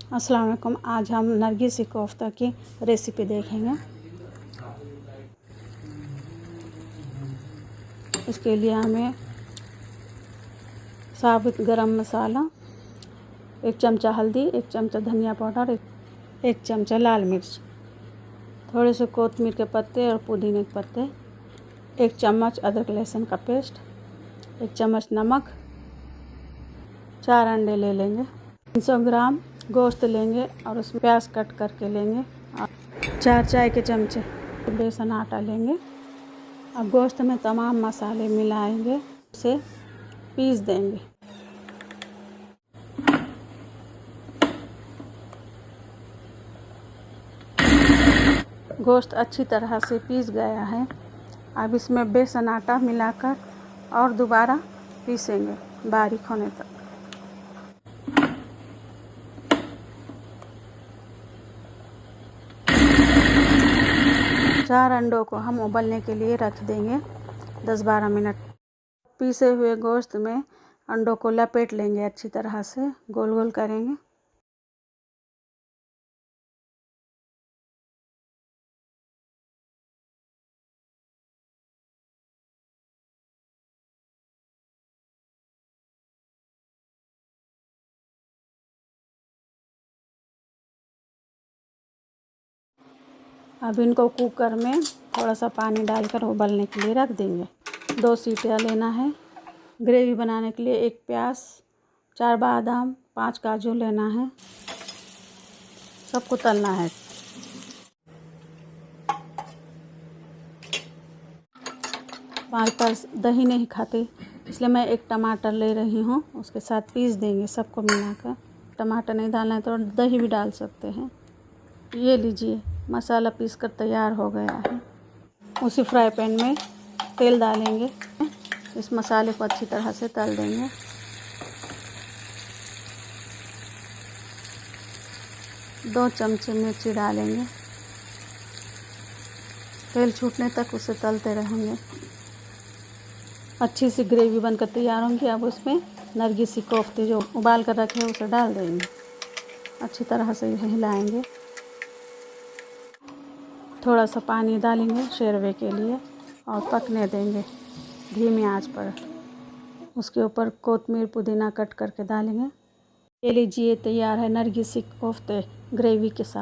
अस्सलाम वालेकुम। आज हम नरगिसी कोफ्ता की रेसिपी देखेंगे। इसके लिए हमें साबुत गरम मसाला, 1 चमचा हल्दी, 1 चमचा धनिया पाउडर, 1 चमचा लाल मिर्च, थोड़े से कोतमीर के पत्ते और पुदीने के पत्ते, 1 चम्मच अदरक लहसुन का पेस्ट, 1 चम्मच नमक, 4 अंडे ले लेंगे, 300 ग्राम गोश्त लेंगे और उसमें प्याज कट करके लेंगे और 4 चाय के चमचे बेसन आटा लेंगे। अब गोश्त में तमाम मसाले मिलाएंगे, उसे पीस देंगे। गोश्त अच्छी तरह से पीस गया है। अब इसमें बेसन आटा मिलाकर और दोबारा पीसेंगे बारीक होने तक। चार अंडों को हम उबलने के लिए रख देंगे 10-12 मिनट। पीसे हुए गोश्त में अंडों को लपेट लेंगे, अच्छी तरह से गोल गोल करेंगे। अब इनको कुकर में थोड़ा सा पानी डालकर उबलने के लिए रख देंगे। 2 सीटियाँ लेना है। ग्रेवी बनाने के लिए 1 प्याज, 4 बादाम, 5 काजू लेना है। सबको तलना है। हमारे पास दही नहीं खाते, इसलिए मैं 1 टमाटर ले रही हूँ, उसके साथ पीस देंगे सबको मिलाकर। टमाटर नहीं डालना है तो दही भी डाल सकते हैं। ये लीजिए, मसाला पीसकर तैयार हो गया है। उसी फ्राई पैन में तेल डालेंगे, इस मसाले को अच्छी तरह से तल देंगे। दो चमचे मिर्ची डालेंगे, तेल छूटने तक उसे तलते रहेंगे। अच्छी सी ग्रेवी बनकर तैयार होंगी। अब उसमें नरगिसी कोफ्ते जो उबाल कर रखे हैं उसे डाल देंगे, अच्छी तरह से हिलाएंगे। थोड़ा सा पानी डालेंगे शेरवे के लिए और पकने देंगे धीमी आंच पर। उसके ऊपर कोतमीर पुदीना कट करके डालेंगे। ये लीजिए, तैयार है नरगिसी कोफ्ते ग्रेवी के साथ।